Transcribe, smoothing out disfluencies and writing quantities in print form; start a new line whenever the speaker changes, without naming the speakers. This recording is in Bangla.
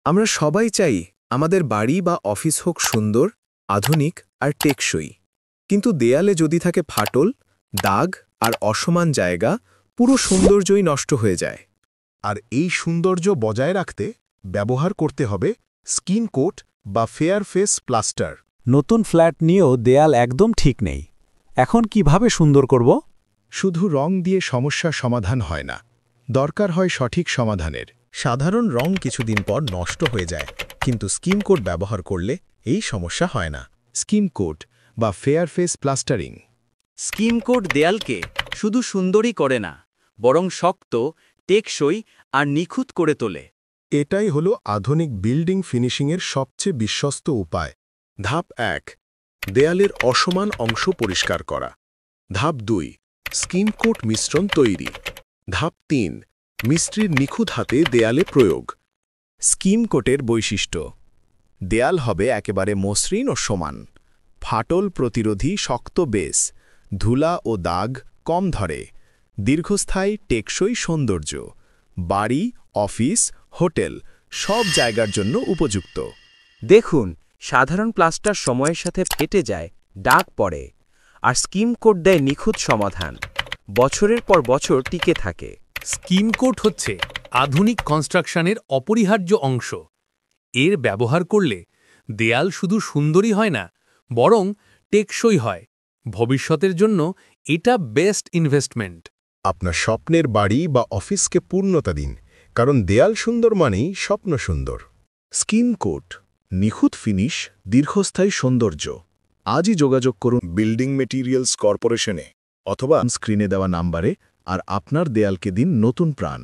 আমরা সবাই চাই আমাদের বাড়ি বা অফিস হোক সুন্দর, আধুনিক আর টেকসই। কিন্তু দেয়ালে যদি থাকে ফাটল, দাগ আর অসমান জায়গা, পুরো সৌন্দর্যই নষ্ট হয়ে যায়।
আর এই সৌন্দর্য বজায় রাখতে ব্যবহার করতে হবে স্কিন কোট বা ফেয়ার ফেস প্লাস্টার।
নতুন ফ্ল্যাট নিয়েও দেয়াল একদম ঠিক নেই। এখন কিভাবে সুন্দর করব?
শুধু রং দিয়ে সমস্যার সমাধান হয় না, দরকার হয় সঠিক সমাধানের। সাধারণ রং কিছুদিন পর নষ্ট হয়ে যায়, কিন্তু স্কিন কোট ব্যবহার করলে এই সমস্যা হয় না। স্কিন কোট বা fair face plastering.
Skin coat দেয়ালকে শুধু সুন্দরই করে না, বরং শক্ত, টেকসই আর নিখুঁত করে তোলে।
এটাই হলো আধুনিক বিল্ডিং ফিনিশিংয়ের সবচেয়ে বিশ্বস্ত উপায়। ধাপ ১, দেয়ালের অসমান অংশ পরিষ্কার করা। ধাপ ২, স্কিন কোট মিশ্রণ তৈরি। ধাপ ৩, মিস্ত্রির নিখুঁত হাতে দেয়ালে প্রয়োগ।
স্কিন কোটের বৈশিষ্ট্য: দেয়াল হবে একেবারে মসৃণ ও সমান, ফাটল প্রতিরোধী শক্ত বেস, ধুলা ও দাগ কম ধরে, দীর্ঘস্থায়ী টেকসই সৌন্দর্য, বাড়ি, অফিস, হোটেল সব জায়গার জন্য উপযুক্ত।
দেখুন, সাধারণ প্লাস্টার সময়ের সাথে ফেটে যায়, দাগ পড়ে, আর স্কিন কোট দেয় নিখুঁত সমাধান, বছরের পর বছর টিকে থাকে।
স্কিন কোট হচ্ছে আধুনিক কনস্ট্রাকশনের অপরিহার্য অংশ। এর ব্যবহার করলে দেয়াল শুধু সুন্দরই হয় না, বরং টেকসই হয়। ভবিষ্যতের জন্য এটা বেস্ট ইনভেস্টমেন্ট।
আপনার স্বপ্নের বাড়ি বা অফিসকে পূর্ণতা দিন, কারণ দেয়াল সুন্দর মানেই স্বপ্ন সুন্দর। স্কিন কোট, নিখুঁত ফিনিশ, দীর্ঘস্থায়ী সৌন্দর্য। আজই যোগাযোগ করুন বিল্ডিং মেটেরিয়ালস কর্পোরেশনে অথবা স্ক্রিনে দেওয়া নাম্বারে, আর আপনার দেয়ালকে দিন নতুন প্রাণ।